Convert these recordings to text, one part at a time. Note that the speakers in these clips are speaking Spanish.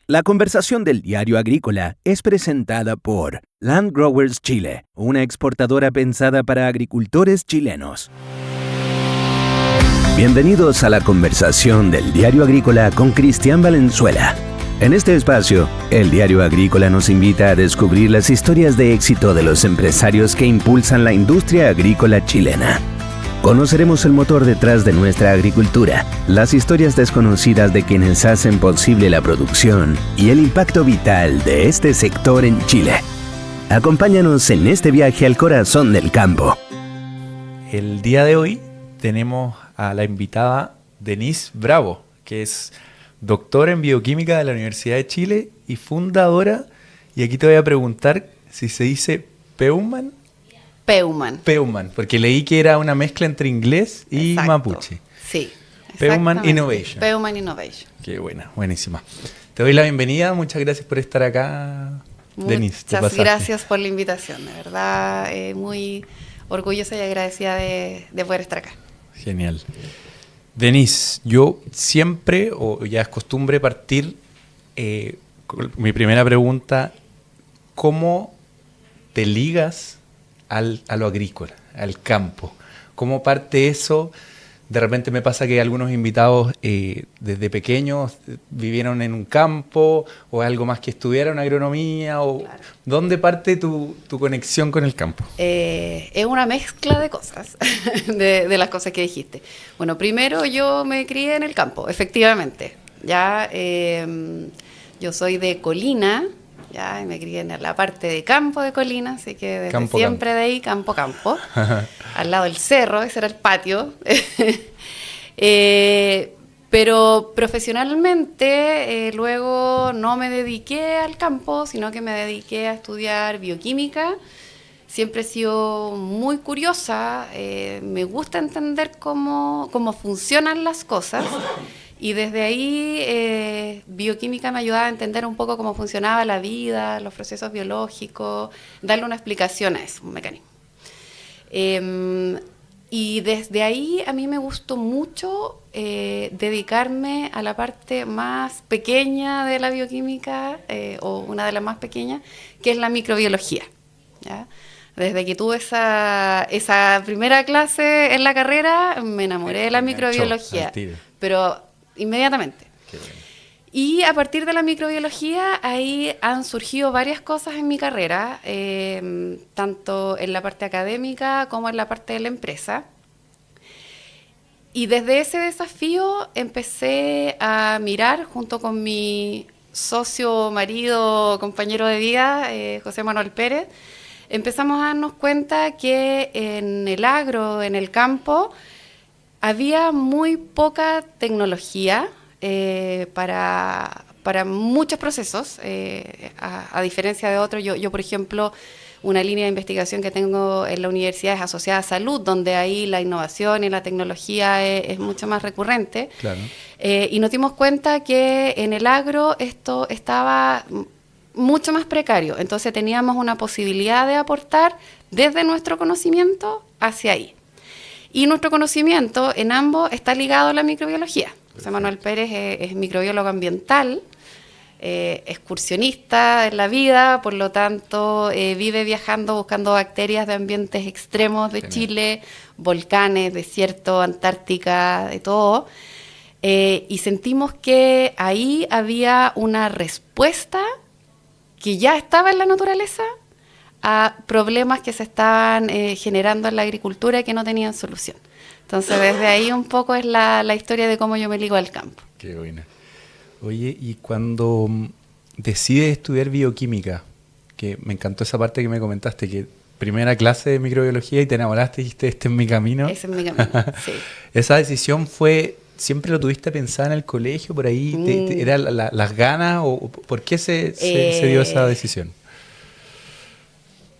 La conversación del Diario Agrícola es presentada por Land Growers Chile, una exportadora pensada para agricultores chilenos. Bienvenidos a la conversación del Diario Agrícola con Cristian Valenzuela. En este espacio, el Diario Agrícola nos invita a descubrir las historias de éxito de los empresarios que impulsan la industria agrícola chilena. Conoceremos el motor detrás de nuestra agricultura, las historias desconocidas de quienes hacen posible la producción y el impacto vital de este sector en Chile. Acompáñanos en este viaje al corazón del campo. El día de hoy tenemos a la invitada Denise Bravo, que es doctora en bioquímica de la Universidad de Chile y fundadora, y aquí te voy a preguntar si se dice Peuman. Peuman, porque leí que era una mezcla entre inglés y Exacto. Mapuche. Sí. Peuman Innovation. Peuman Innovation. Qué buena, buenísima. Te doy la bienvenida, muchas gracias por estar acá, Denise. Muchas gracias por la invitación, de verdad, muy orgullosa y agradecida de poder estar acá. Genial. Denise, yo siempre, o ya es costumbre partir, con mi primera pregunta, ¿cómo te ligas a lo agrícola, al campo? ¿Cómo parte eso? De repente me pasa que algunos invitados desde pequeños vivieron en un campo o algo más que estudiaron agronomía. Claro. ¿Dónde parte tu conexión con el campo? Es una mezcla de cosas, de las cosas que dijiste. Bueno, primero yo me crié en el campo, efectivamente. Ya, yo soy de Colina. Ya, y me crié en la parte de campo de Colina, así que desde Campo, siempre campo. de ahí, campo. Al lado del cerro, ese era el patio. Pero profesionalmente luego no me dediqué al campo, sino que me dediqué a estudiar bioquímica. Siempre he sido muy curiosa, me gusta entender cómo funcionan las cosas. Y desde ahí, bioquímica me ayudaba a entender un poco cómo funcionaba la vida, los procesos biológicos, darle una explicación a eso, un mecanismo. Y desde ahí a mí me gustó mucho dedicarme a la parte más pequeña de la bioquímica, o una de las más pequeñas, que es la microbiología, ¿ya? Desde que tuve esa primera clase en la carrera, me enamoré de la microbiología, pero inmediatamente. Qué bueno. Y a partir de la microbiología, ahí han surgido varias cosas en mi carrera, tanto en la parte académica como en la parte de la empresa. Y desde ese desafío empecé a mirar, junto con mi socio, marido, compañero de vida, José Manuel Pérez, empezamos a darnos cuenta que en el agro, en el campo, había muy poca tecnología para muchos procesos, a diferencia de otros. Yo, por ejemplo, una línea de investigación que tengo en la universidad es asociada a salud, donde ahí la innovación y la tecnología es mucho más recurrente. Claro. Y nos dimos cuenta que en el agro esto estaba mucho más precario. Entonces teníamos una posibilidad de aportar desde nuestro conocimiento hacia ahí. Y nuestro conocimiento en ambos está ligado a la microbiología. José Manuel Pérez es microbiólogo ambiental, excursionista en la vida, por lo tanto vive viajando buscando bacterias de ambientes extremos de Chile, volcanes, desierto, Antártica, de todo. Y sentimos que ahí había una respuesta que ya estaba en la naturaleza a problemas que se estaban generando en la agricultura y que no tenían solución. Entonces, desde ahí un poco es la historia de cómo yo me ligo al campo. Qué buena. Oye, y cuando decides estudiar bioquímica, que me encantó esa parte que me comentaste, que primera clase de microbiología y te enamoraste y dijiste, este es mi camino. Ese es mi camino, sí. ¿Esa decisión fue, siempre lo tuviste pensada en el colegio, por ahí? ¿Era las ganas o por qué se dio esa decisión?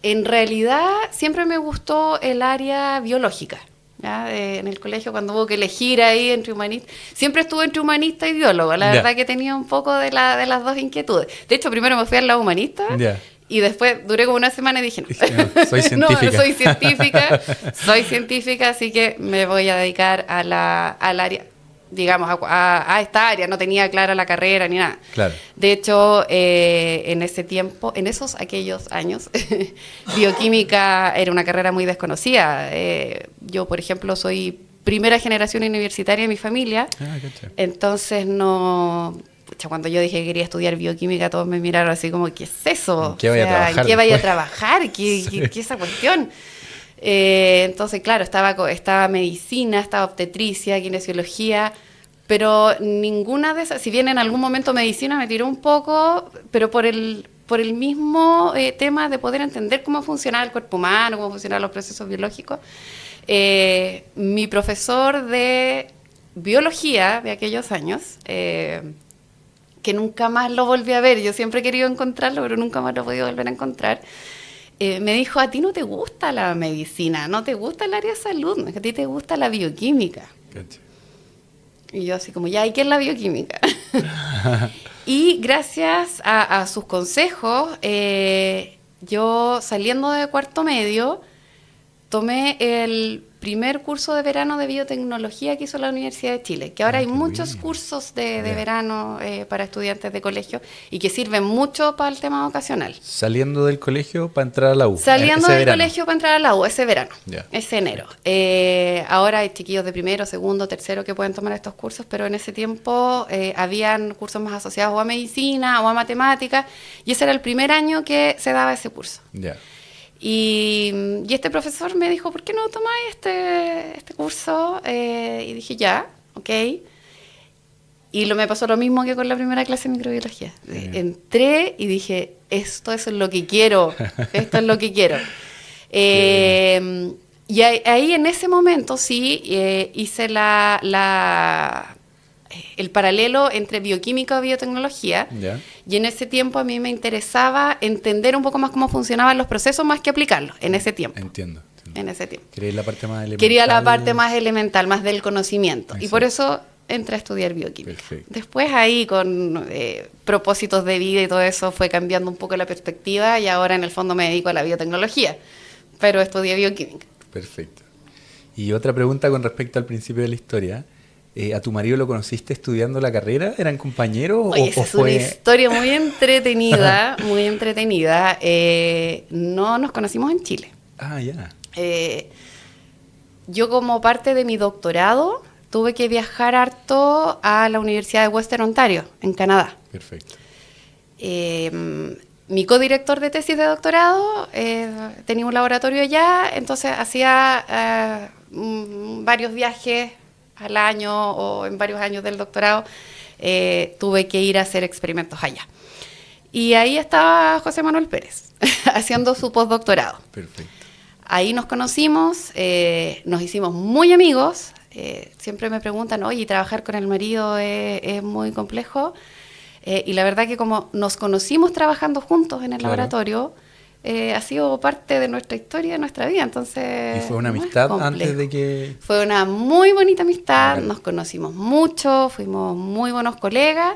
En realidad, siempre me gustó el área biológica. ¿Ya? En el colegio, cuando hubo que elegir ahí entre humanista, siempre estuve entre humanista y biólogo. La verdad que tenía un poco de las dos inquietudes. De hecho, primero me fui al lado humanista y después duré como una semana y dije, no, soy científica. No, soy científica, así que me voy a dedicar al área digamos, a esta área, no tenía clara la carrera ni nada. Claro. De hecho, en ese tiempo, aquellos años, bioquímica era una carrera muy desconocida. Yo, por ejemplo, soy primera generación universitaria en mi familia, entonces no... Cuando yo dije que quería estudiar bioquímica, todos me miraron así como, ¿qué es eso? ¿En qué vaya a trabajar? ¿En qué vaya a trabajar? ¿Qué es esa cuestión? Entonces, claro, estaba medicina, estaba obstetricia, kinesiología, pero ninguna de esas, si bien en algún momento medicina me tiró un poco, pero por el mismo tema de poder entender cómo funcionaba el cuerpo humano, cómo funcionaban los procesos biológicos, mi profesor de biología de aquellos años, que nunca más lo volví a ver, yo siempre he querido encontrarlo, pero nunca más lo he podido volver a encontrar, me dijo, a ti no te gusta la medicina, no te gusta el área de salud, a ti te gusta la bioquímica. Cacha. Y yo así como, ¿y qué es la bioquímica? Y gracias a sus consejos, yo saliendo de cuarto medio, tomé el primer curso de verano de biotecnología que hizo la Universidad de Chile, que ahora hay muchos cursos de verano para estudiantes de colegio y que sirven mucho para el tema vocacional. Saliendo del colegio para entrar a la U. Saliendo del colegio para entrar a la U, ese verano, Ya. ese enero. Ahora hay chiquillos de primero, segundo, tercero que pueden tomar estos cursos, pero en ese tiempo habían cursos más asociados o a medicina o a matemáticas, y ese era el primer año que se daba ese curso. Ya. Y este profesor me dijo, ¿por qué no tomáis este curso? Y dije, ya, ok. Y me pasó lo mismo que con la primera clase de microbiología. Entré y dije, esto es lo que quiero, esto es lo que quiero. Y ahí en ese momento sí hice el paralelo entre bioquímica y biotecnología. Ya. Y en ese tiempo a mí me interesaba entender un poco más cómo funcionaban los procesos más que aplicarlos, en ese tiempo. Entiendo. En ese tiempo. Quería la parte más elemental. Quería la parte más elemental, más del conocimiento. Exacto. Y por eso entré a estudiar bioquímica. Perfecto. Después ahí con propósitos de vida y todo eso fue cambiando un poco la perspectiva y ahora en el fondo me dedico a la biotecnología. Pero estudié bioquímica. Perfecto. Y otra pregunta con respecto al principio de la historia. ¿A tu marido lo conociste estudiando la carrera? ¿Eran compañeros? Oye, esa es una historia muy entretenida, muy entretenida. No nos conocimos en Chile. Ah, ya. Yo como parte de mi doctorado tuve que viajar harto a la Universidad de Western Ontario, en Canadá. Perfecto. Mi codirector de tesis de doctorado tenía un laboratorio allá, entonces hacía varios viajes al año o en varios años del doctorado, tuve que ir a hacer experimentos allá. Y ahí estaba José Manuel Pérez, haciendo su postdoctorado. Perfecto. Ahí nos conocimos, nos hicimos muy amigos. Siempre me preguntan, oye, ¿trabajar con el marido es muy complejo? Y la verdad que como nos conocimos trabajando juntos en el laboratorio, ha sido parte de nuestra historia, de nuestra vida, entonces... ¿Y fue una amistad antes de que...? Fue una muy bonita amistad, nos conocimos mucho, fuimos muy buenos colegas,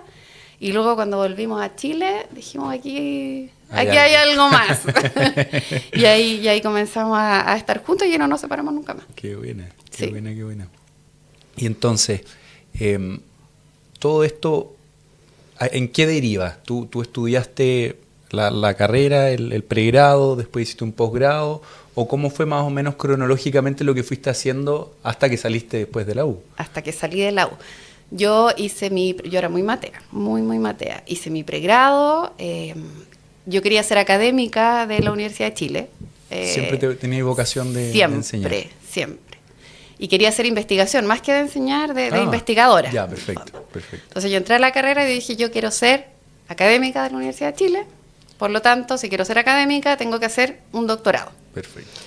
y luego cuando volvimos a Chile, dijimos, aquí hay algo más. y ahí comenzamos a estar juntos y no nos separamos nunca más. Qué buena, qué Sí. buena, qué buena. Y entonces, todo esto, ¿en qué deriva? ¿Tú estudiaste la carrera, el pregrado, después hiciste un posgrado? ¿O cómo fue más o menos cronológicamente lo que fuiste haciendo hasta que saliste después de la U? Hasta que salí de la U. Yo era muy matea, muy matea. Hice mi pregrado, yo quería ser académica de la Universidad de Chile. ¿Siempre tenías vocación de enseñar? Siempre. Y quería hacer investigación, más que de enseñar, de investigadora. Ya, perfecto. Entonces yo entré a la carrera y dije, yo quiero ser académica de la Universidad de Chile, por lo tanto, si quiero ser académica, tengo que hacer un doctorado. Perfecto.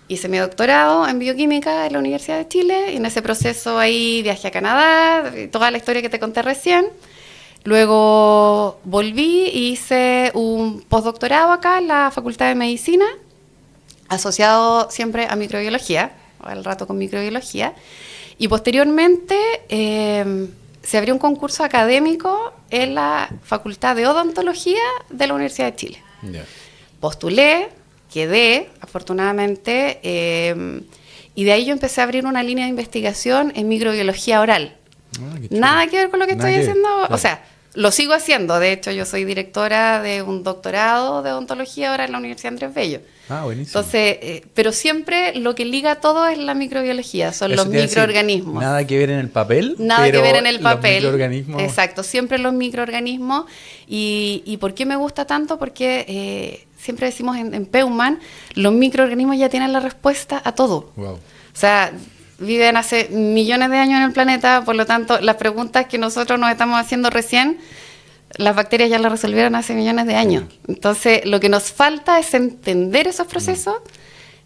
Hice mi doctorado en bioquímica en la Universidad de Chile, y en ese proceso ahí viajé a Canadá, toda la historia que te conté recién. Luego volví y hice un postdoctorado acá en la Facultad de Medicina, asociado siempre a microbiología, al rato con microbiología. Y posteriormente se abrió un concurso académico en la Facultad de Odontología de la Universidad de Chile. Ya. Postulé, quedé, afortunadamente, y de ahí yo empecé a abrir una línea de investigación en microbiología oral, Qué chulo. Nada que ver con lo que Nada estoy que ver, haciendo. claro. O sea, lo sigo haciendo. De hecho, yo soy directora de un doctorado de odontología ahora en la Universidad Andrés Bello. Buenísimo. Entonces, pero siempre lo que liga todo es la microbiología, son Eso los te iba a decir, microorganismos. nada que ver en el papel. Nada pero que ver en el papel. Los microorganismos. Exacto, siempre los microorganismos. ¿Y por qué me gusta tanto? Porque siempre decimos en Peumann, los microorganismos ya tienen la respuesta a todo. Wow. O sea, viven hace millones de años en el planeta, por lo tanto, las preguntas que nosotros nos estamos haciendo recién, las bacterias ya las resolvieron hace millones de años. Entonces, lo que nos falta es entender esos procesos,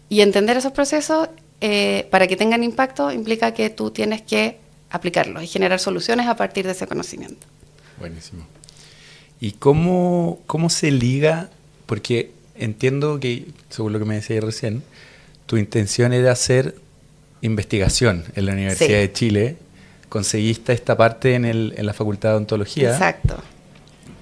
y entender esos procesos, para que tengan impacto, implica que tú tienes que aplicarlos y generar soluciones a partir de ese conocimiento. Buenísimo. ¿Y cómo se liga? Porque entiendo que, según lo que me decías recién, tu intención era hacer investigación en la Universidad Sí. de Chile. Conseguiste esta parte en la Facultad de Odontología. Exacto.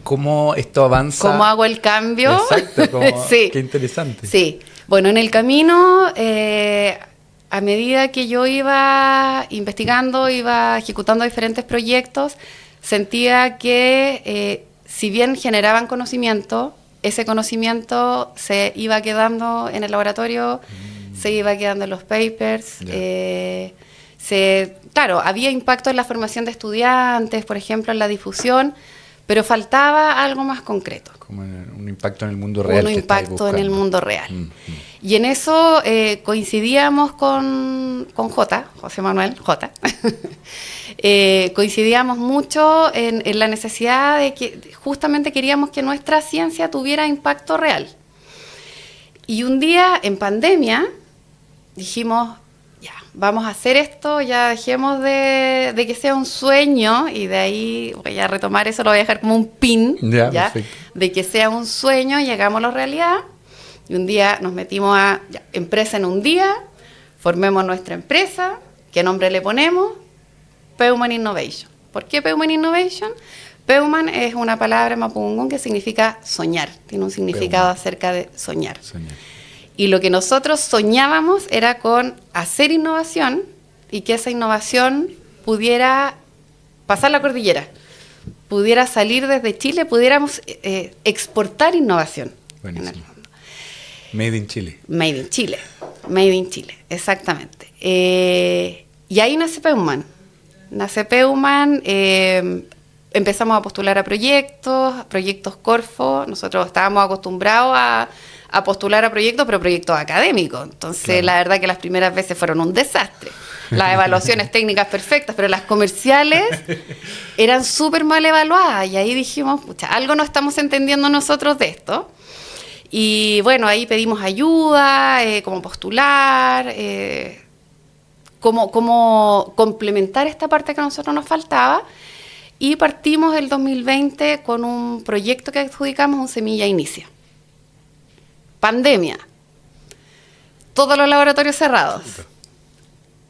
¿Cómo esto avanza? ¿Cómo hago el cambio? Exacto, Sí. Qué interesante. Sí. Bueno, en el camino, a medida que yo iba investigando, iba ejecutando diferentes proyectos, sentía que si bien generaban conocimiento, ese conocimiento se iba quedando en el laboratorio, se iba quedando en los papers. Claro, había impacto en la formación de estudiantes, por ejemplo, en la difusión, pero faltaba algo más concreto. Como un impacto en el mundo real. Un que estáis impacto en el buscando. mundo real. Y en eso coincidíamos con José Manuel J. Coincidíamos mucho en la necesidad de que justamente queríamos que nuestra ciencia tuviera impacto real. Y un día, en pandemia, dijimos, ya, vamos a hacer esto, ya dejemos de que sea un sueño, y de ahí voy a retomar eso, lo voy a dejar como un pin, Ya, perfecto. de que sea un sueño y hagámoslo realidad. Y un día nos metimos a empresa en un día, formemos nuestra empresa, ¿qué nombre le ponemos? Peumann Innovation. ¿Por qué Peumann Innovation? Peumann es una palabra mapudungun que significa soñar, tiene un significado Peumann. acerca de soñar. Soñar. Y lo que nosotros soñábamos era con hacer innovación y que esa innovación pudiera pasar la cordillera, pudiera salir desde Chile, pudiéramos exportar innovación. Buenísimo. En el fondo. Made in Chile. Made in Chile, exactamente. Y ahí nace Peumann. Empezamos a postular a proyectos Corfo. Nosotros estábamos acostumbrados a postular a proyectos, pero proyectos académicos. Entonces, Claro. La verdad que las primeras veces fueron un desastre. Las evaluaciones técnicas perfectas, pero las comerciales eran súper mal evaluadas. Y ahí dijimos, pucha, algo no estamos entendiendo nosotros de esto. Y bueno, ahí pedimos ayuda, cómo postular, cómo complementar esta parte que a nosotros nos faltaba. Y partimos el 2020 con un proyecto que adjudicamos, un Semilla Inicia. Pandemia. Todos los laboratorios cerrados.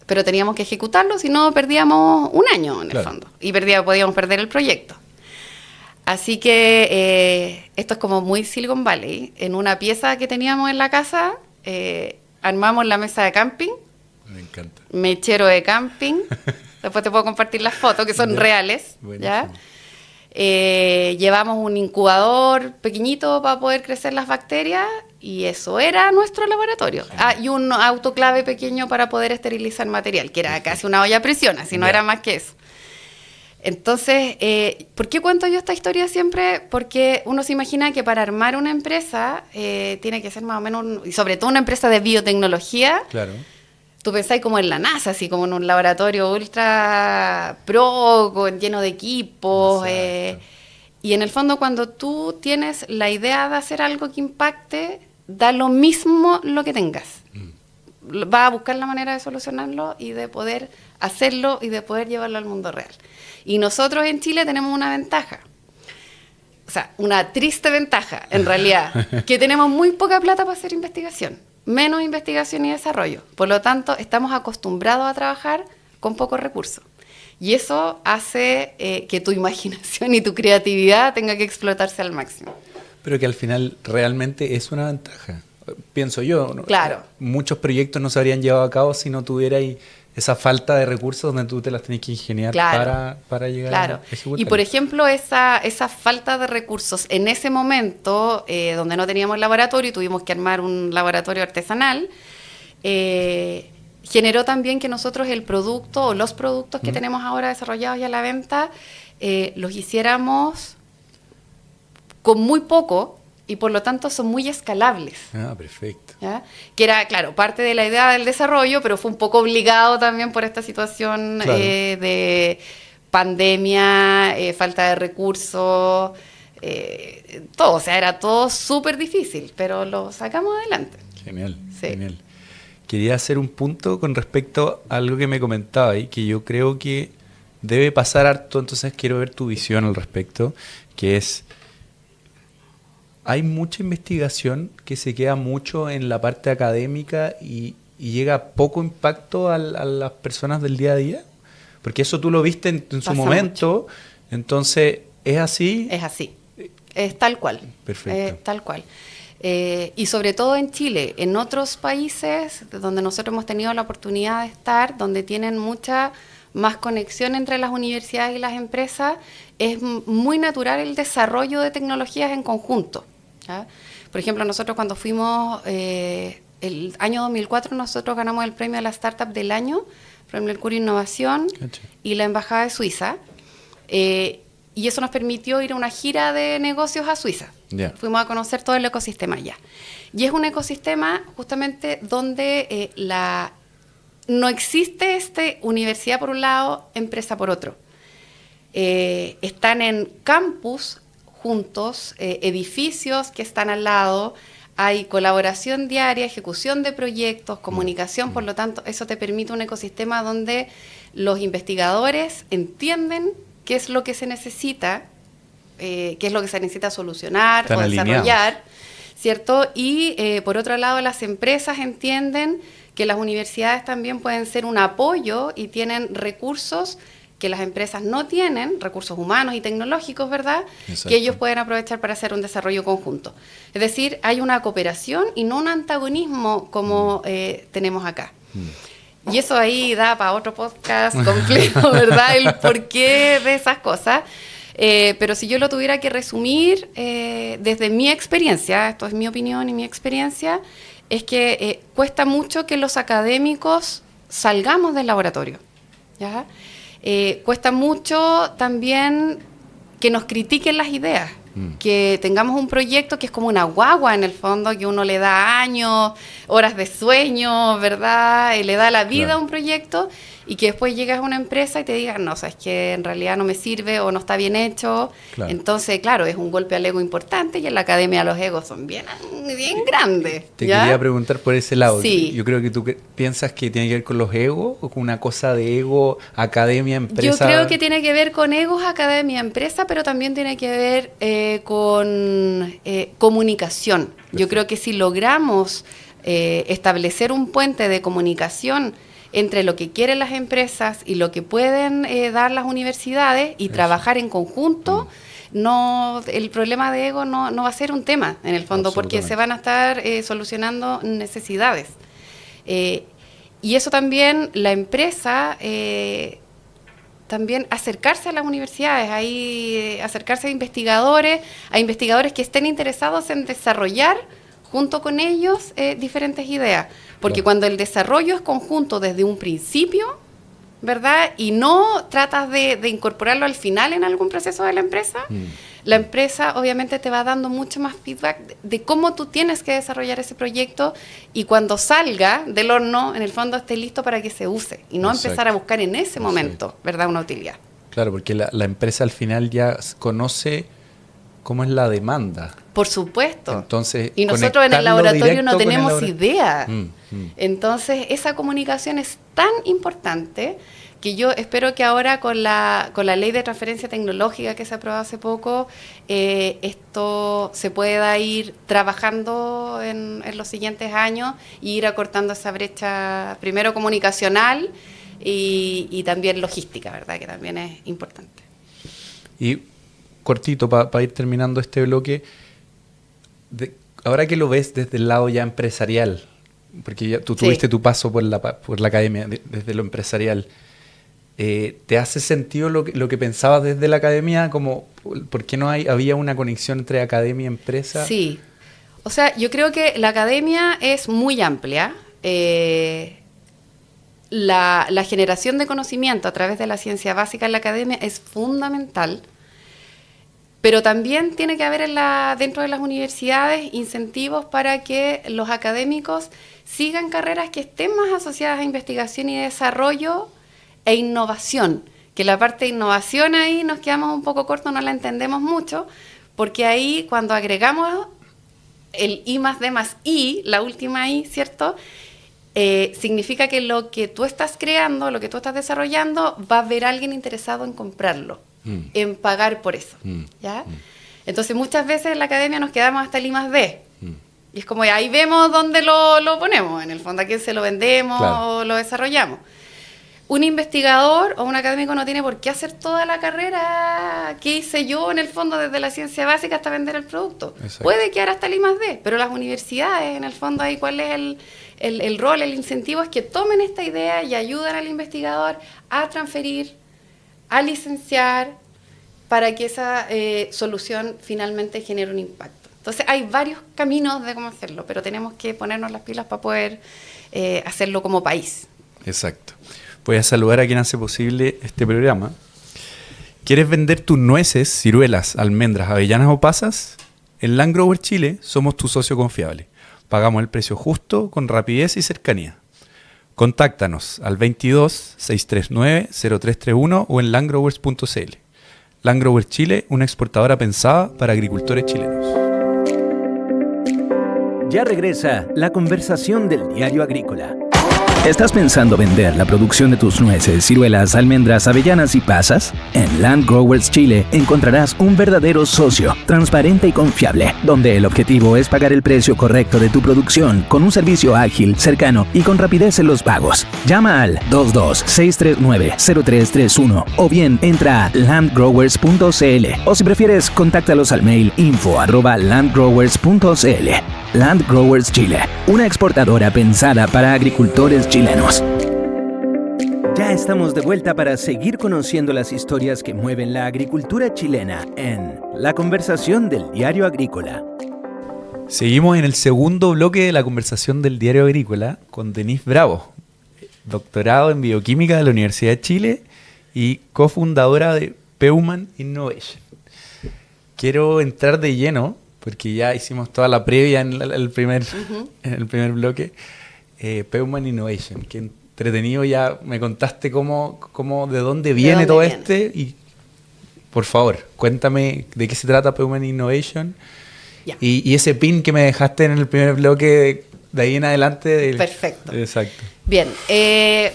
Pero teníamos que ejecutarlo, si no perdíamos un año en el fondo. Y podíamos perder el proyecto. Así que esto es como muy Silicon Valley. En una pieza que teníamos en la casa, armamos la mesa de camping, Me encanta. mechero de camping. Después te puedo compartir las fotos, que son reales. ¿Ya? Llevamos un incubador pequeñito para poder crecer las bacterias, y eso era nuestro laboratorio. Y un autoclave pequeño para poder esterilizar material, que era casi una olla a presión, así no era más que eso. Entonces, ¿por qué cuento yo esta historia siempre? Porque uno se imagina que para armar una empresa tiene que ser más o menos, y sobre todo una empresa de biotecnología. Claro. Tú pensáis como en la NASA, así como en un laboratorio ultra pro, lleno de equipos. Y en el fondo, cuando tú tienes la idea de hacer algo que impacte, da lo mismo lo que tengas. Vas a buscar la manera de solucionarlo y de poder hacerlo y de poder llevarlo al mundo real. Y nosotros en Chile tenemos una ventaja. O sea, una triste ventaja, en realidad, que tenemos muy poca plata para hacer investigación. Menos investigación y desarrollo. Por lo tanto, estamos acostumbrados a trabajar con pocos recursos. Y eso hace que tu imaginación y tu creatividad tenga que explotarse al máximo. Pero que al final realmente es una ventaja. Pienso yo, ¿no? Claro. Muchos proyectos no se habrían llevado a cabo si no tuvierais esa falta de recursos donde tú te las tienes que ingeniar para llegar a ejecutar. Y por ejemplo, esa falta de recursos en ese momento, donde no teníamos laboratorio y tuvimos que armar un laboratorio artesanal, generó también que nosotros el producto o los productos que tenemos ahora desarrollados y a la venta, los hiciéramos con muy poco y por lo tanto son muy escalables. Ah, perfecto. ¿Ya? Que era, claro, parte de la idea del desarrollo, pero fue un poco obligado también por esta situación de pandemia, falta de recursos, todo, o sea, era todo súper difícil, pero lo sacamos adelante. Genial, Sí. genial. Quería hacer un punto con respecto a algo que me comentaba ahí, que yo creo que debe pasar harto, entonces quiero ver tu visión al respecto, que es... Hay mucha investigación que se queda mucho en la parte académica y llega poco impacto a las personas del día a día. Porque eso tú lo viste en su momento. Mucho. Entonces, ¿es así? Es así. Es tal cual. Perfecto. Tal cual. Y sobre todo en Chile. En otros países donde nosotros hemos tenido la oportunidad de estar, donde tienen mucha más conexión entre las universidades y las empresas, es muy natural el desarrollo de tecnologías en conjunto. ¿Ya? Por ejemplo, nosotros cuando fuimos, el año 2004, nosotros ganamos el premio de la Startup del Año, Premio Mercurio Innovación y la Embajada de Suiza. Y eso nos permitió ir a una gira de negocios a Suiza. Yeah. Fuimos a conocer todo el ecosistema allá. Y es un ecosistema justamente donde no existe universidad por un lado, empresa por otro. Están en campus juntos, edificios que están al lado, hay colaboración diaria, ejecución de proyectos, comunicación, por lo tanto, eso te permite un ecosistema donde los investigadores entienden qué es lo que se necesita, qué es lo que se necesita solucionar o desarrollar, ¿cierto? Y por otro lado, las empresas entienden que las universidades también pueden ser un apoyo y tienen recursos que las empresas no tienen, recursos humanos y tecnológicos, ¿verdad? Exacto. Que ellos pueden aprovechar para hacer un desarrollo conjunto. Es decir, hay una cooperación y no un antagonismo como tenemos acá. Y eso ahí da para otro podcast completo, ¿verdad? El porqué de esas cosas. Pero si yo lo tuviera que resumir, desde mi experiencia, esto es mi opinión y mi experiencia, es que cuesta mucho que los académicos salgamos del laboratorio, ¿ya? Cuesta mucho también que nos critiquen las ideas, que tengamos un proyecto que es como una guagua en el fondo, que uno le da años, horas de sueño, ¿verdad? Y le da la vida a un proyecto y que después llegas a una empresa y te digan, no, sabes que en realidad no me sirve o no está bien hecho. Claro. Entonces, claro, es un golpe al ego importante y en la academia los egos son bien grandes. Te quería preguntar por ese lado. Sí. Yo creo que tú piensas que tiene que ver con los egos o con una cosa de ego, academia, empresa. Yo creo que tiene que ver con egos, academia, empresa, pero también tiene que ver con comunicación. Perfecto. Yo creo que si logramos establecer un puente de comunicación entre lo que quieren las empresas y lo que pueden dar las universidades y trabajar en conjunto, el problema de ego no va a ser un tema, en el fondo, porque se van a estar solucionando necesidades. Y eso también, la empresa, también acercarse a las universidades, acercarse a investigadores que estén interesados en desarrollar junto con ellos diferentes ideas. Porque cuando el desarrollo es conjunto desde un principio, ¿verdad? Y no tratas de incorporarlo al final en algún proceso de la empresa, la empresa obviamente te va dando mucho más feedback de cómo tú tienes que desarrollar ese proyecto y cuando salga del horno, en el fondo esté listo para que se use y no empezar a buscar en ese momento, ¿verdad? Una utilidad. Claro, porque la empresa al final ya conoce cómo es la demanda. Por supuesto. Entonces, y nosotros en el laboratorio no tenemos idea. Entonces, esa comunicación es tan importante que yo espero que ahora con la ley de transferencia tecnológica que se aprobó hace poco, esto se pueda ir trabajando en los siguientes años y ir acortando esa brecha, primero comunicacional y también logística, ¿verdad? Que también es importante. Y cortito, para ir terminando este bloque, ahora que lo ves desde el lado ya empresarial, porque ya tú Sí. tuviste tu paso por la academia, desde lo empresarial. ¿Te hace sentido lo que pensabas desde la academia? Como, ¿por qué no había una conexión entre academia y empresa? Sí. O sea, yo creo que la academia es muy amplia. La generación de conocimiento a través de la ciencia básica en la academia es fundamental, pero también tiene que haber dentro de las universidades incentivos para que los académicos sigan carreras que estén más asociadas a investigación y desarrollo e innovación, que la parte de innovación ahí nos quedamos un poco cortos, no la entendemos mucho, porque ahí cuando agregamos el I más D más I, la última I, ¿cierto? Significa que lo que tú estás creando, lo que tú estás desarrollando, va a haber alguien interesado en comprarlo, en pagar por eso, ¿ya? Entonces muchas veces en la academia nos quedamos hasta el I más D. Y es como, ahí vemos dónde lo ponemos, en el fondo a quién se lo vendemos, Claro, o lo desarrollamos. Un investigador o un académico no tiene por qué hacer toda la carrera que hice yo en el fondo desde la ciencia básica hasta vender el producto. Exacto. Puede quedar hasta el I+D, pero las universidades en el fondo ahí cuál es el rol, el incentivo es que tomen esta idea y ayuden al investigador a transferir, a licenciar para que esa solución finalmente genere un impacto. Entonces hay varios caminos de cómo hacerlo, pero tenemos que ponernos las pilas para poder hacerlo como país. exacto. Voy a saludar a quien hace posible este programa. ¿Quieres vender tus nueces, ciruelas, almendras, avellanas o pasas? En Land Grower Chile somos tu socio confiable. Pagamos el precio justo, con rapidez y cercanía. Contáctanos al 22 639 0331 o en landgrowers.cl. Land Grower Chile, una exportadora pensada para agricultores chilenos. Ya regresa la conversación del diario agrícola. ¿Estás pensando vender la producción de tus nueces, ciruelas, almendras, avellanas y pasas? En Land Growers Chile encontrarás un verdadero socio, transparente y confiable, donde el objetivo es pagar el precio correcto de tu producción con un servicio ágil, cercano y con rapidez en los pagos. Llama al 22-639-0331 o bien entra a landgrowers.cl o si prefieres, contáctalos al mail info@landgrowers.cl. Land Growers Chile, una exportadora pensada para agricultores chilenos. Ya estamos de vuelta para seguir conociendo las historias que mueven la agricultura chilena en La Conversación del Diario Agrícola. Seguimos en el segundo bloque de la conversación del Diario Agrícola con Denise Bravo, doctorado en bioquímica de la Universidad de Chile y cofundadora de Peuman Innovation. Quiero entrar de lleno, porque ya hicimos toda la previa en el primer bloque. Peuman Innovation, que entretenido, ya me contaste de dónde viene todo este. Y por favor, cuéntame de qué se trata Peuman Innovation. Ya. Y ese pin que me dejaste en el primer bloque de ahí en adelante. Perfecto. Exacto. Bien,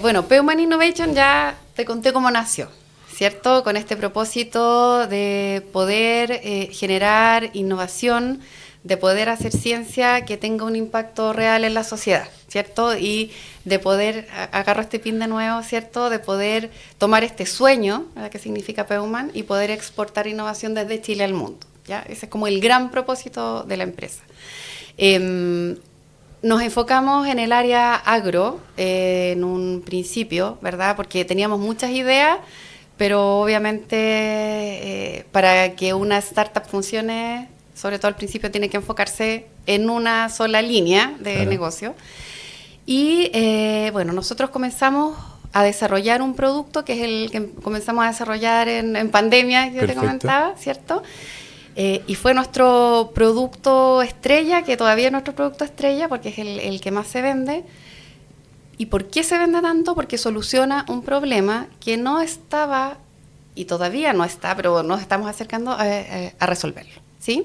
bueno, Peuman Innovation ya te conté cómo nació, ¿cierto? Con este propósito de poder generar innovación, de poder hacer ciencia que tenga un impacto real en la sociedad, ¿cierto? Y de poder, agarro este pin de nuevo, ¿cierto? De poder tomar este sueño, ¿verdad? Que significa Peuman, y poder exportar innovación desde Chile al mundo, ¿ya? Ese es como el gran propósito de la empresa. Nos enfocamos en el área agro en un principio, ¿verdad? Porque teníamos muchas ideas, pero obviamente para que una startup funcione, sobre todo al principio tiene que enfocarse en una sola línea de negocio. Y bueno, nosotros comenzamos a desarrollar un producto que es el que comenzamos a desarrollar en pandemia, que yo te comentaba, ¿cierto? Y fue nuestro producto estrella, que todavía es nuestro producto estrella porque es el que más se vende. ¿Y por qué se vende tanto? Porque soluciona un problema que no estaba, y todavía no está, pero nos estamos acercando a resolverlo, ¿sí?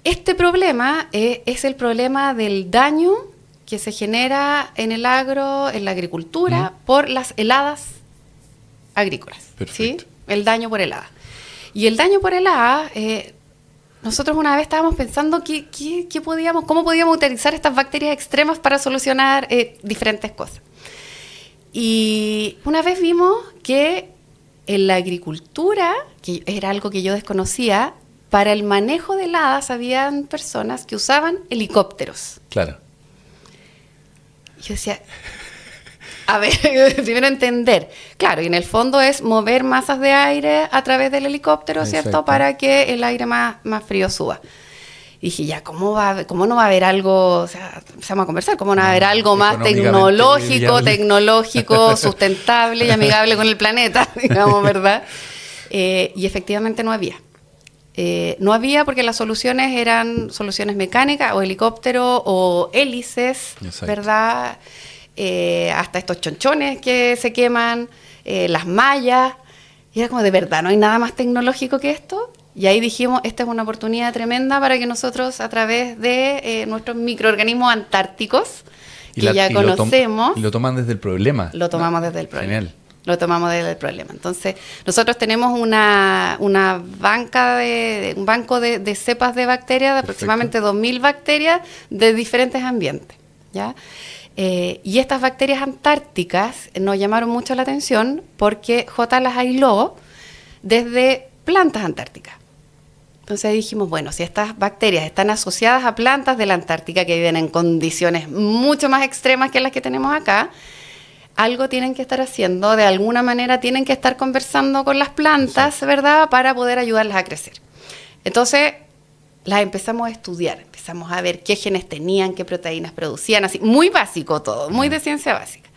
Este problema es el problema del daño que se genera en el agro, en la agricultura, por las heladas agrícolas, ¿sí? El daño por helada. Y el daño por helada, nosotros una vez estábamos pensando cómo podíamos utilizar estas bacterias extremas para solucionar diferentes cosas. Y una vez vimos que en la agricultura, que era algo que yo desconocía, para el manejo de heladas habían personas que usaban helicópteros. Claro. Y yo decía, a ver, primero entender. Claro, y en el fondo es mover masas de aire a través del helicóptero, ¿cierto? Exacto. Para que el aire más frío suba. Y dije, ya, ¿cómo no va a haber algo? O sea, empezamos a conversar, ¿cómo no va a haber algo más Económicamente viable. tecnológico, sustentable y amigable con el planeta, digamos, ¿verdad? Y efectivamente no había. No había porque las soluciones eran soluciones mecánicas o helicóptero o hélices, Exacto. ¿verdad? Hasta estos chonchones que se queman, las mallas. Y era como, ¿de verdad no hay nada más tecnológico que esto? Y ahí dijimos, esta es una oportunidad tremenda para que nosotros, a través de nuestros microorganismos antárticos, que ya conocemos, y lo toman desde el problema. lo tomamos desde el problema. Genial. Lo tomamos desde el problema. Entonces, nosotros tenemos un banco de cepas de bacterias, de aproximadamente 2.000 bacterias de diferentes ambientes, ¿ya? Y estas bacterias antárticas nos llamaron mucho la atención porque J las aisló desde plantas antárticas. Entonces dijimos, bueno, si estas bacterias están asociadas a plantas de la Antártica que viven en condiciones mucho más extremas que las que tenemos acá, algo tienen que estar haciendo, de alguna manera tienen que estar conversando con las plantas, sí, ¿verdad?, para poder ayudarlas a crecer. Entonces, las empezamos a estudiar, empezamos a ver qué genes tenían, qué proteínas producían, así, muy básico todo, muy de ciencia básica.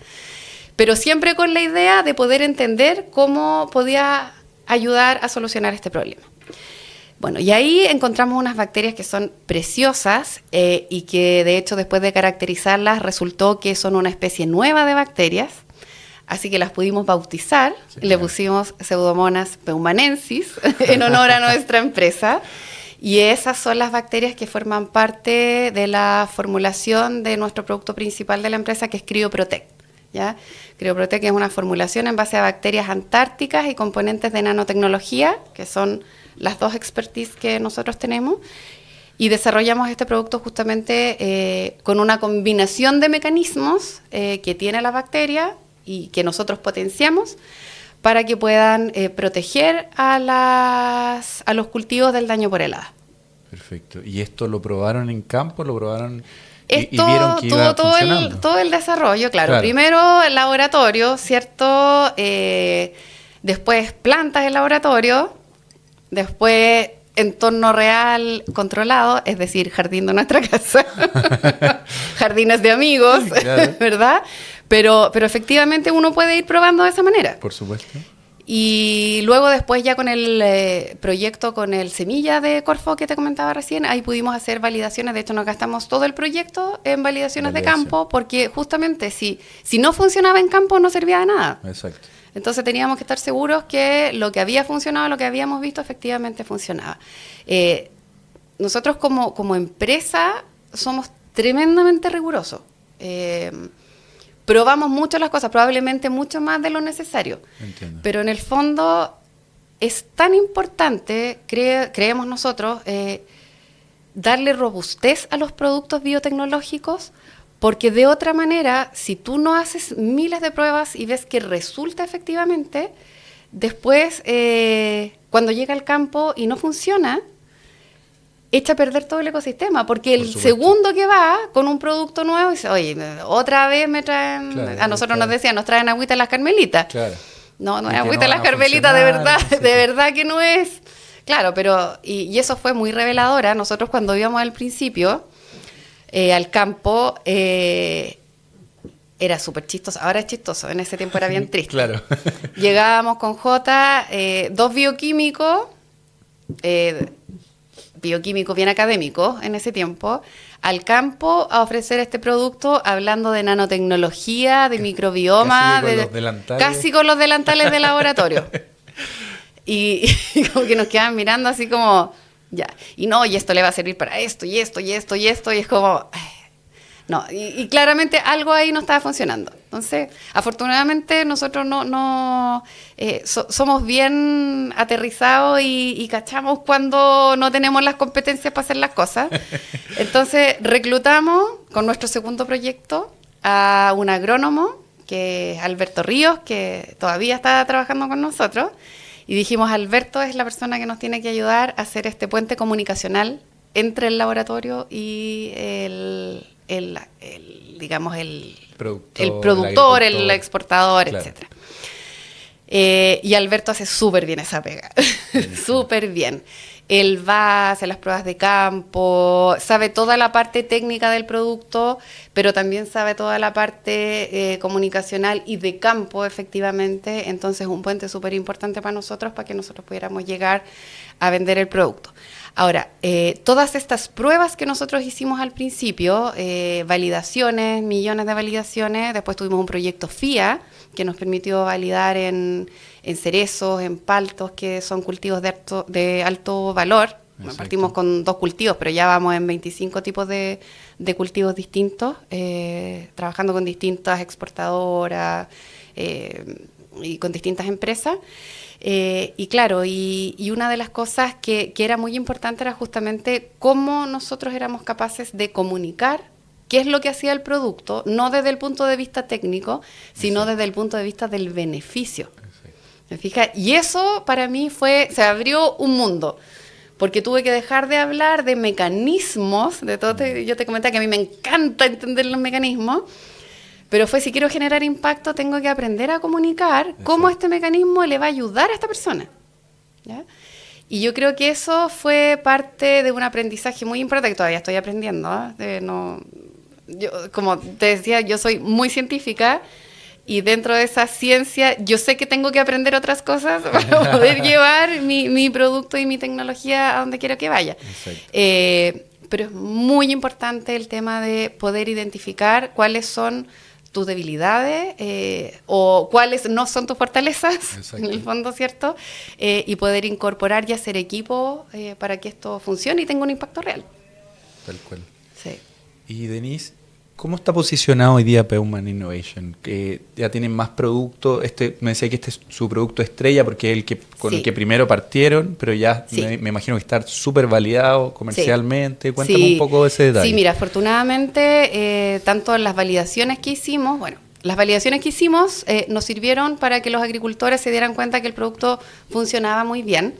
Pero siempre con la idea de poder entender cómo podía ayudar a solucionar este problema. Bueno, y ahí encontramos unas bacterias que son preciosas y que de hecho después de caracterizarlas resultó que son una especie nueva de bacterias, así que las pudimos bautizar, sí, le pusimos Pseudomonas peumanensis en honor a nuestra empresa, y esas son las bacterias que forman parte de la formulación de nuestro producto principal de la empresa, que es Cryoprotect, ¿ya? Cryoprotect es una formulación en base a bacterias antárticas y componentes de nanotecnología, que son las dos expertise que nosotros tenemos, y desarrollamos este producto justamente con una combinación de mecanismos que tiene la bacteria y que nosotros potenciamos para que puedan proteger a los cultivos del daño por helada. Perfecto. ¿Y esto lo probaron en campo? ¿Lo probaron y vieron que iba funcionando? todo el desarrollo, claro. Primero el laboratorio, ¿cierto? Después plantas en laboratorio. Después, entorno real controlado, es decir, jardín de nuestra casa, jardines de amigos, claro, ¿verdad? Pero efectivamente uno puede ir probando de esa manera. Por supuesto. Y luego después ya con el proyecto, con el semilla de Corfo que te comentaba recién, ahí pudimos hacer validaciones. De hecho, nos gastamos todo el proyecto en validaciones de campo, porque justamente si no funcionaba en campo no servía de nada. Exacto. Entonces teníamos que estar seguros que lo que había funcionado, lo que habíamos visto, efectivamente funcionaba. Nosotros como empresa somos tremendamente rigurosos. Probamos mucho las cosas, probablemente mucho más de lo necesario. Entiendo. Pero en el fondo es tan importante, creemos nosotros, darle robustez a los productos biotecnológicos, porque de otra manera, si tú no haces miles de pruebas y ves que resulta efectivamente, después, cuando llega al campo y no funciona, echa a perder todo el ecosistema, porque el segundo que va con un producto nuevo dice, oye, otra vez me traen, claro, a nosotros nos decían, nos traen agüita las Carmelitas. Claro. No es agüita las Carmelitas, de verdad que no es. Claro, pero, y eso fue muy reveladora. Nosotros cuando íbamos al principio al campo, era súper chistoso, ahora es chistoso, en ese tiempo era bien triste. Claro. Llegábamos con J, dos bioquímicos bien académicos en ese tiempo, al campo a ofrecer este producto hablando de nanotecnología, de microbioma, casi con los delantales de laboratorio. Y como que nos quedaban mirando así como, ya, y esto le va a servir para esto, y esto, y esto, y esto, y es como, no, y claramente algo ahí no estaba funcionando. Entonces, afortunadamente nosotros somos bien aterrizados y cachamos cuando no tenemos las competencias para hacer las cosas. Entonces, reclutamos con nuestro segundo proyecto a un agrónomo, que es Alberto Ríos, que todavía está trabajando con nosotros, y dijimos, Alberto es la persona que nos tiene que ayudar a hacer este puente comunicacional entre el laboratorio y digamos, el productor, el exportador, claro, etcétera. Y Alberto hace súper bien esa pega, súper bien. Él va, hace las pruebas de campo, sabe toda la parte técnica del producto, pero también sabe toda la parte comunicacional y de campo, efectivamente. Entonces, un puente súper importante para nosotros, para que nosotros pudiéramos llegar a vender el producto. Ahora, todas estas pruebas que nosotros hicimos al principio, validaciones, millones de validaciones, después tuvimos un proyecto FIA, que nos permitió validar en cerezos, en paltos, que son cultivos de alto valor. Bueno, partimos con 2 cultivos, pero ya vamos en 25 tipos de cultivos distintos, trabajando con distintas exportadoras y con distintas empresas. Y claro, y una de las cosas que era muy importante era justamente cómo nosotros éramos capaces de comunicar qué es lo que hacía el producto, no desde el punto de vista técnico, sino desde el punto de vista del beneficio. ¿Me fijas? Y eso para mí se abrió un mundo, porque tuve que dejar de hablar de mecanismos, de todo. Yo te comentaba que a mí me encanta entender los mecanismos, pero si quiero generar impacto, tengo que aprender a comunicar cómo este mecanismo le va a ayudar a esta persona, ¿ya? Y yo creo que eso fue parte de un aprendizaje muy importante, que todavía estoy aprendiendo, ¿eh? Yo, como te decía, yo soy muy científica, y dentro de esa ciencia yo sé que tengo que aprender otras cosas para poder llevar mi producto y mi tecnología a donde quiero que vaya. Pero es muy importante el tema de poder identificar cuáles son tus debilidades o cuáles no son tus fortalezas, en el fondo, ¿cierto? Y poder incorporar y hacer equipo para que esto funcione y tenga un impacto real. Tal cual. Sí. Y Denise, ¿cómo está posicionado hoy día Peuman Innovation? ¿Ya tienen más productos? Me decía que este es su producto estrella porque es el que con el que primero partieron, pero ya me imagino que está súper validado comercialmente. Cuéntame un poco de ese detalle. Sí, mira, afortunadamente, tanto las validaciones que hicimos, nos sirvieron para que los agricultores se dieran cuenta que el producto funcionaba muy bien.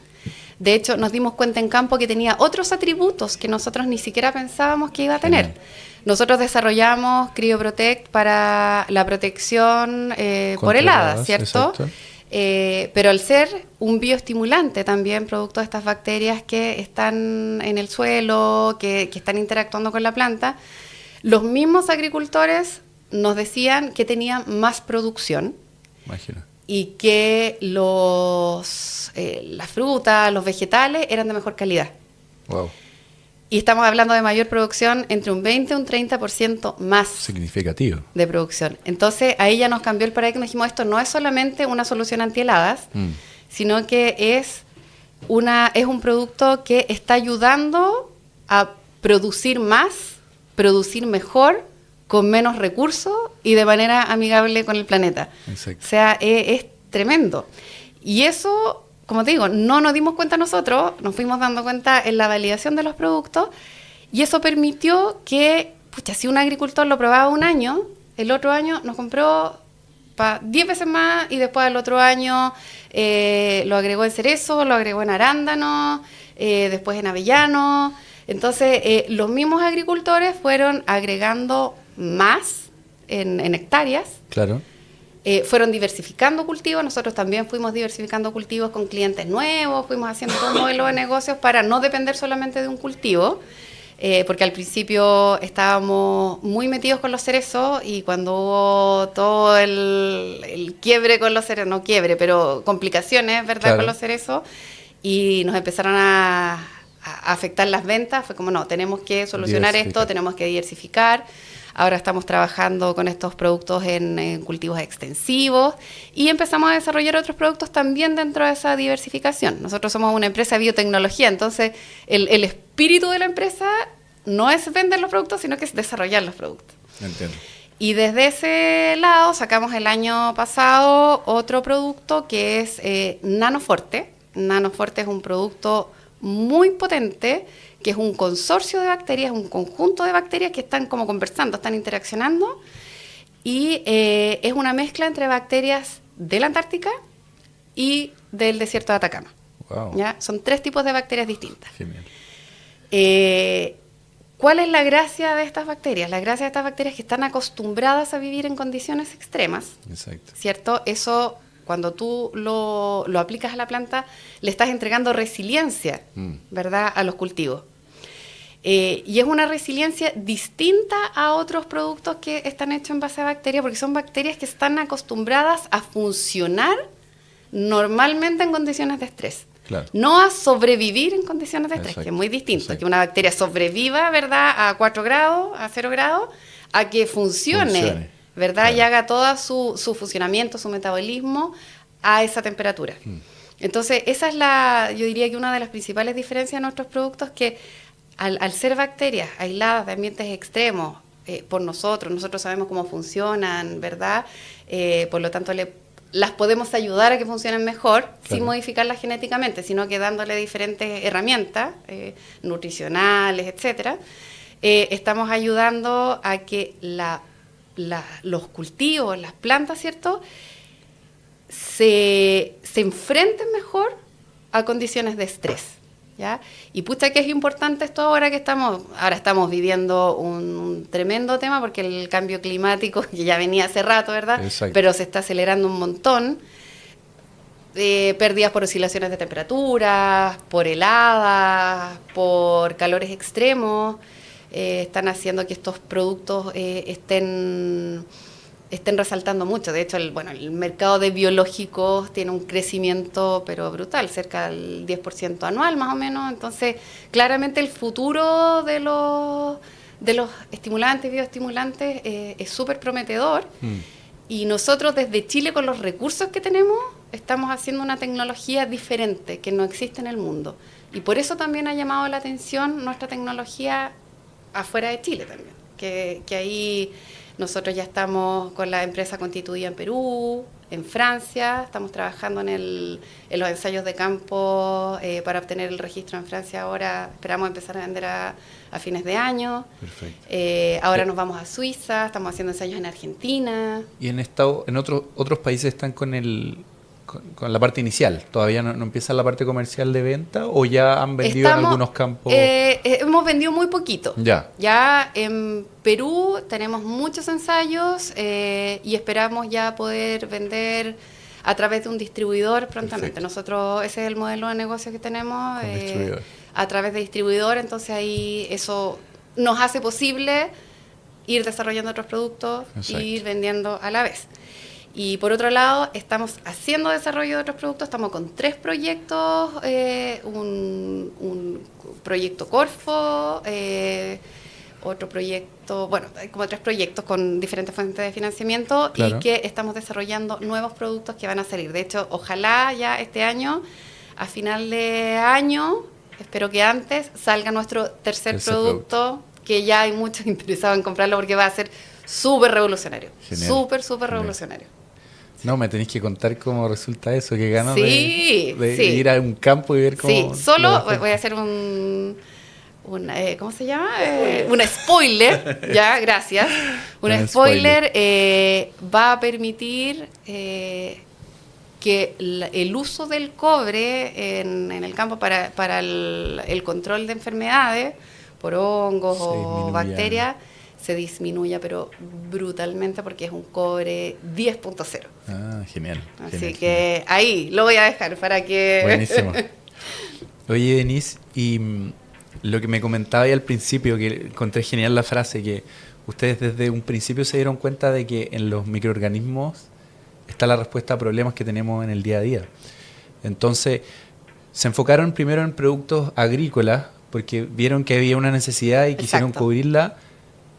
De hecho, nos dimos cuenta en campo que tenía otros atributos que nosotros ni siquiera pensábamos que iba a tener. Nosotros desarrollamos CryoProtect para la protección por heladas, ¿cierto? Pero al ser un bioestimulante también, producto de estas bacterias que están en el suelo, que están interactuando con la planta, los mismos agricultores nos decían que tenían más producción. Imagina. Y que las frutas, los vegetales eran de mejor calidad. Wow. Y estamos hablando de mayor producción, entre un 20 y un 30% más. Significativo. De producción. Entonces, ahí ya nos cambió el paradigma. Dijimos, esto no es solamente una solución antiheladas, sino que es un producto que está ayudando a producir más, producir mejor, con menos recursos y de manera amigable con el planeta. Exacto. O sea, es tremendo. Y eso, como te digo, no nos dimos cuenta nosotros, nos fuimos dando cuenta en la validación de los productos, y eso permitió que, si un agricultor lo probaba un año, el otro año nos compró 10 veces más, y después al otro año lo agregó en cerezo, lo agregó en arándano, después en avellano. Entonces, los mismos agricultores fueron agregando más en hectáreas. Claro. Fueron diversificando cultivos, nosotros también fuimos diversificando cultivos con clientes nuevos, fuimos haciendo todo un modelo de negocios para no depender solamente de un cultivo, porque al principio estábamos muy metidos con los cerezos, y cuando hubo todo el quiebre con los cerezos, no quiebre, pero complicaciones, ¿verdad?, claro, con los cerezos, y nos empezaron a afectar las ventas, fue como, no, tenemos que solucionar esto, tenemos que diversificar. Ahora estamos trabajando con estos productos en cultivos extensivos, y empezamos a desarrollar otros productos también dentro de esa diversificación. Nosotros somos una empresa de biotecnología, entonces el espíritu de la empresa no es vender los productos, sino que es desarrollar los productos. Entiendo. Y desde ese lado sacamos el año pasado otro producto que es Nanoforte. Nanoforte es un producto muy potente, que es un consorcio de bacterias, un conjunto de bacterias que están como conversando, están interaccionando, y es una mezcla entre bacterias de la Antártica y del desierto de Atacama. Wow. ¿Ya? Son 3 tipos de bacterias distintas. Genial. ¿Cuál es la gracia de estas bacterias? La gracia de estas bacterias es que están acostumbradas a vivir en condiciones extremas. Exacto. ¿Cierto? Eso, cuando tú lo aplicas a la planta, le estás entregando resiliencia, ¿verdad?, a los cultivos. Y es una resiliencia distinta a otros productos que están hechos en base a bacterias, porque son bacterias que están acostumbradas a funcionar normalmente en condiciones de estrés. Claro. No a sobrevivir en condiciones de estrés, Exacto. que es muy distinto. Exacto. Que una bacteria sobreviva, ¿verdad?, a 4 grados, a 0 grados, a que funcione. ¿Verdad? Claro. Y haga todo su funcionamiento, su metabolismo a esa temperatura. Entonces, esa es yo diría que una de las principales diferencias de nuestros productos, que al ser bacterias aisladas de ambientes extremos, por nosotros sabemos cómo funcionan, ¿verdad? Por lo tanto, las podemos ayudar a que funcionen mejor, sin modificarlas genéticamente, sino que dándole diferentes herramientas nutricionales, etcétera. Estamos ayudando a que los cultivos, las plantas, ¿cierto?, se enfrenten mejor a condiciones de estrés, ¿ya? Y pucha que es importante esto ahora que estamos viviendo un tremendo tema, porque el cambio climático, que ya venía hace rato, ¿verdad? Exacto. Pero se está acelerando un montón. Pérdidas por oscilaciones de temperatura, por heladas, por calores extremos, están haciendo que estos productos estén resaltando mucho. De hecho, el mercado de biológicos tiene un crecimiento pero brutal, cerca del 10% anual más o menos. Entonces, claramente el futuro de los estimulantes, bioestimulantes, es súper prometedor. Y nosotros desde Chile, con los recursos que tenemos, estamos haciendo una tecnología diferente que no existe en el mundo. Y por eso también ha llamado la atención nuestra tecnología afuera de Chile también. Que ahí nosotros ya estamos con la empresa constituida en Perú, en Francia, estamos trabajando en los ensayos de campo para obtener el registro en Francia ahora. Esperamos empezar a vender a fines de año. Perfecto. Ahora nos vamos a Suiza, estamos haciendo ensayos en Argentina. ¿Y en otros países están con la parte inicial? ¿Todavía no empieza la parte comercial de venta o ya han vendido en algunos campos? Hemos vendido muy poquito. Ya en Perú tenemos muchos ensayos y esperamos ya poder vender a través de un distribuidor prontamente. Perfecto. Nosotros, ese es el modelo de negocio que tenemos, Con distribuidor. a través de distribuidor. Entonces ahí eso nos hace posible ir desarrollando otros productos Exacto. y ir vendiendo a la vez. Y por otro lado, estamos haciendo desarrollo de otros productos, estamos con 3 proyectos, un proyecto Corfo, otro proyecto, hay como 3 proyectos con diferentes fuentes de financiamiento. Claro. Y que estamos desarrollando nuevos productos que van a salir. De hecho, ojalá ya este año, a final de año, espero que antes, salga nuestro tercer producto, que ya hay muchos interesados en comprarlo porque va a ser súper revolucionario. Genial. Súper revolucionario. No, me tenéis que contar cómo resulta eso, que ganas Sí, de sí. ir a un campo y ver cómo... Sí, solo voy a hacer ¿cómo se llama? Un spoiler, ya, gracias. Un spoiler va a permitir que el uso del cobre en el campo para el control de enfermedades por hongos o bacterias se disminuya, pero brutalmente, porque es un cobre 10.0. Ah, genial. Así que ahí lo voy a dejar para que... Buenísimo. Oye, Denise, y lo que me comentaba ahí al principio, que encontré genial la frase, que ustedes desde un principio se dieron cuenta de que en los microorganismos está la respuesta a problemas que tenemos en el día a día. Entonces, se enfocaron primero en productos agrícolas, porque vieron que había una necesidad y quisieron Exacto. cubrirla.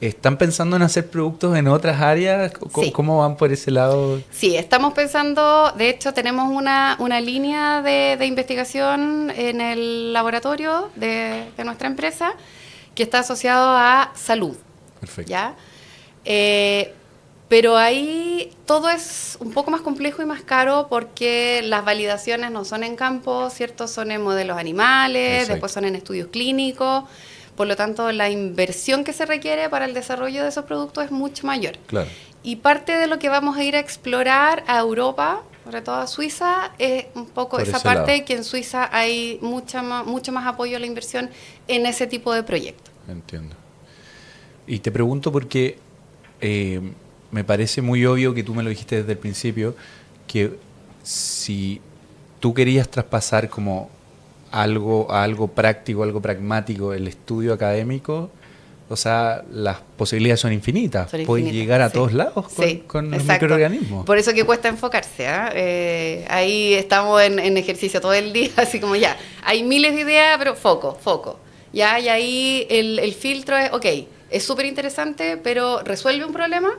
¿Están pensando en hacer productos en otras áreas? Sí. ¿Cómo van por ese lado? Sí, estamos pensando, de hecho tenemos una línea de investigación en el laboratorio de nuestra empresa que está asociado a salud. Perfecto. ¿Ya? Pero ahí todo es un poco más complejo y más caro porque las validaciones no son en campo, ¿cierto? Son en modelos animales, Exacto. después son en estudios clínicos. Por lo tanto, la inversión que se requiere para el desarrollo de esos productos es mucho mayor. Claro. Y parte de lo que vamos a ir a explorar a Europa sobre todo a Suiza, es un poco Por esa ese parte lado. que en Suiza hay mucho más apoyo a la inversión en ese tipo de proyectos. Entiendo. Y te pregunto porque me parece muy obvio que tú me lo dijiste desde el principio, que si tú querías traspasar como algo práctico, algo pragmático, el estudio académico, o sea, las posibilidades son infinitas. Son Puedes infinitas, llegar a sí. todos lados Sí, con los exacto. microorganismos. Por eso que cuesta enfocarse. Ahí estamos en ejercicio todo el día, así como ya, hay miles de ideas, pero foco. Ya, y ahí el filtro es, ok, es súper interesante, pero resuelve un problema,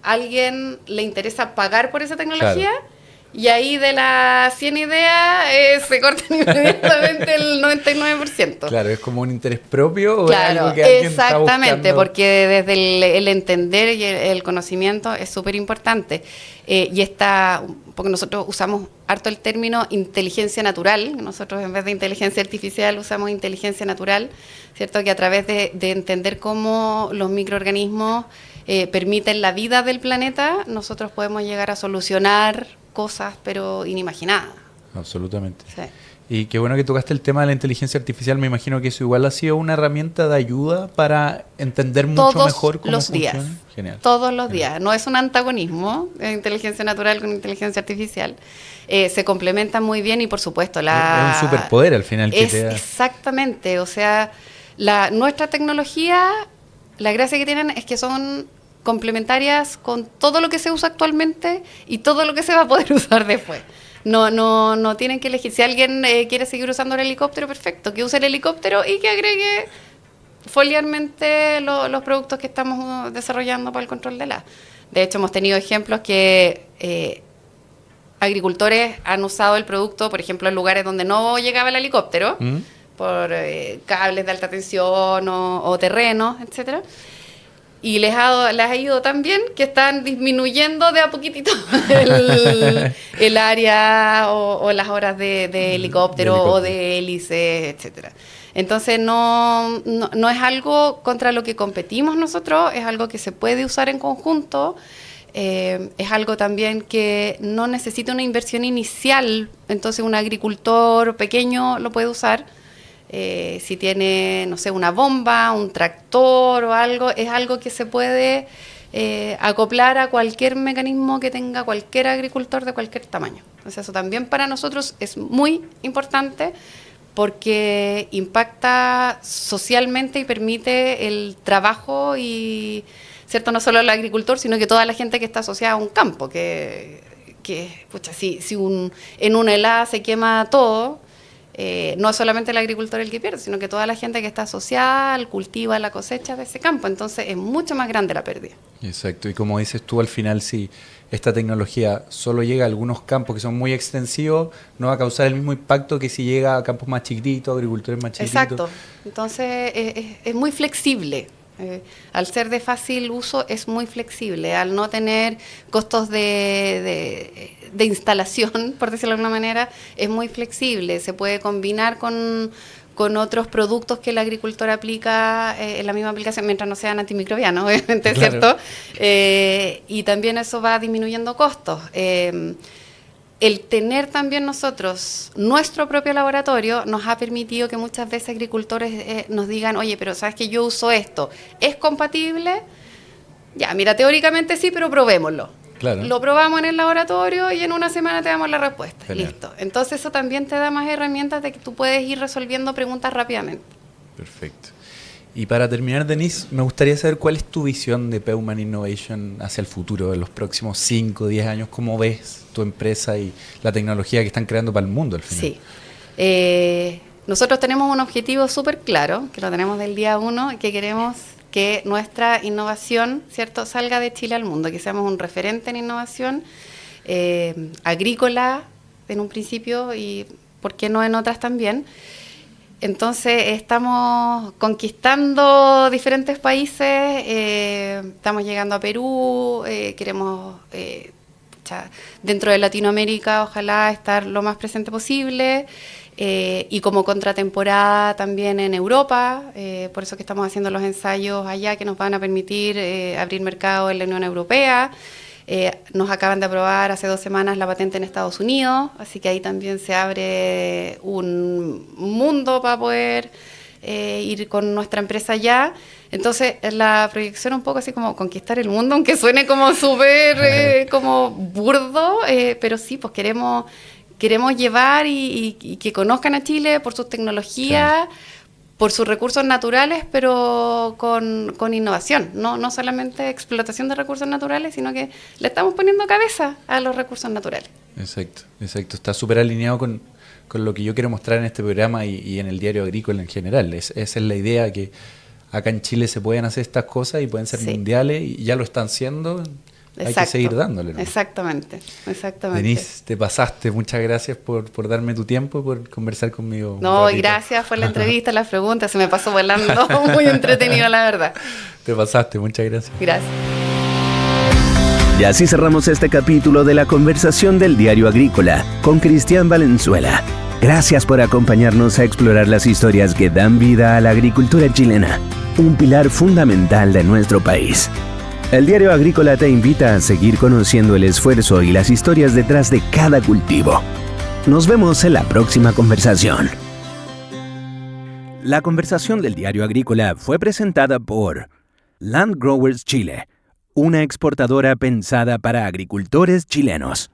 alguien le interesa pagar por esa tecnología. Claro. Y ahí de las 100 ideas se cortan inmediatamente el 99%. Claro, es como un interés propio o es Claro, algo que alguien está exactamente, buscando. porque desde el entender y el conocimiento es súper importante. Porque nosotros usamos harto el término inteligencia natural, nosotros en vez de inteligencia artificial usamos inteligencia natural, ¿cierto? Que a través de entender cómo los microorganismos permiten la vida del planeta, nosotros podemos llegar a solucionar cosas, pero inimaginadas. Absolutamente. Sí. Y qué bueno que tocaste el tema de la inteligencia artificial. Me imagino que eso igual ha sido una herramienta de ayuda para entender mucho Todos mejor cómo los funciona. días. Genial. Todos los Genial. días. No es un antagonismo, inteligencia natural con inteligencia artificial. Se complementan muy bien y, por supuesto, Es un superpoder al final que te da. Exactamente. O sea, nuestra tecnología, la gracia que tienen es que son complementarias con todo lo que se usa actualmente y todo lo que se va a poder usar después. No tienen que elegir. Si alguien quiere seguir usando el helicóptero, perfecto, que use el helicóptero y que agregue foliarmente los productos que estamos desarrollando para el control de la. De hecho, hemos tenido ejemplos que agricultores han usado el producto, por ejemplo, en lugares donde no llegaba el helicóptero, por cables de alta tensión o terrenos, etcétera. Y les ha ido tan bien que están disminuyendo de a poquitito el área o las horas de helicóptero o de hélice, etcétera. Entonces no es algo contra lo que competimos nosotros, es algo que se puede usar en conjunto, es algo también que no necesita una inversión inicial, entonces un agricultor pequeño lo puede usar. Si tiene, no sé, una bomba, un tractor o algo, es algo que se puede acoplar a cualquier mecanismo que tenga cualquier agricultor de cualquier tamaño. Entonces eso también para nosotros es muy importante porque impacta socialmente y permite el trabajo y, ¿cierto? No solo el agricultor, sino que toda la gente que está asociada a un campo, que pucha, si en una helada se quema todo, no es solamente el agricultor el que pierde, sino que toda la gente que está asociada al cultivo, a la cosecha de ese campo. Entonces es mucho más grande la pérdida. Exacto. Y como dices tú, al final, si esta tecnología solo llega a algunos campos que son muy extensivos, no va a causar el mismo impacto que si llega a campos más chiquititos, agricultores más chiquititos. Exacto. Entonces es muy flexible. Al ser de fácil uso es muy flexible, al no tener costos de instalación, por decirlo de alguna manera, es muy flexible, se puede combinar con otros productos que el agricultor aplica en la misma aplicación, mientras no sean antimicrobianos, obviamente, Claro. ¿cierto? Y también eso va disminuyendo costos. El tener también nosotros nuestro propio laboratorio nos ha permitido que muchas veces agricultores nos digan, oye, pero sabes que yo uso esto, ¿es compatible? Ya, mira, teóricamente sí, pero probémoslo. Claro. Lo probamos en el laboratorio y en una semana te damos la respuesta. Genial. Listo. Entonces eso también te da más herramientas de que tú puedes ir resolviendo preguntas rápidamente. Perfecto. Y para terminar, Denise, me gustaría saber cuál es tu visión de Peuman Innovation hacia el futuro, en los próximos 5 o 10 años. ¿Cómo ves tu empresa y la tecnología que están creando para el mundo al final? Sí. Nosotros tenemos un objetivo súper claro, que lo tenemos del día 1, que queremos que nuestra innovación, ¿cierto?, salga de Chile al mundo, que seamos un referente en innovación agrícola en un principio y, ¿por qué no en otras también? Entonces estamos conquistando diferentes países, estamos llegando a Perú, queremos dentro de Latinoamérica ojalá estar lo más presente posible y como contratemporada también en Europa, por eso que estamos haciendo los ensayos allá que nos van a permitir abrir mercado en la Unión Europea. Nos acaban de aprobar hace 2 semanas la patente en Estados Unidos, así que ahí también se abre un mundo para poder ir con nuestra empresa allá. Entonces, la proyección un poco así como conquistar el mundo, aunque suene como súper como burdo, pero sí, pues queremos llevar y que conozcan a Chile por sus tecnologías, por sus recursos naturales, pero con innovación. No solamente explotación de recursos naturales, sino que le estamos poniendo cabeza a los recursos naturales. Exacto. Está súper alineado con lo que yo quiero mostrar en este programa y en el Diario Agrícola en general. Esa es la idea, que acá en Chile se pueden hacer estas cosas y pueden ser mundiales, y ya lo están siendo. Hay que seguir dándole, ¿no? Exactamente. Denise, te pasaste. Muchas gracias por darme tu tiempo y por conversar conmigo. No, y gracias por la entrevista, las preguntas. Se me pasó volando. Muy entretenido, la verdad. Te pasaste. Muchas gracias. Gracias. Y así cerramos este capítulo de la conversación del Diario Agrícola con Cristian Valenzuela. Gracias por acompañarnos a explorar las historias que dan vida a la agricultura chilena, un pilar fundamental de nuestro país. El Diario Agrícola te invita a seguir conociendo el esfuerzo y las historias detrás de cada cultivo. Nos vemos en la próxima conversación. La conversación del Diario Agrícola fue presentada por Land Growers Chile, una exportadora pensada para agricultores chilenos.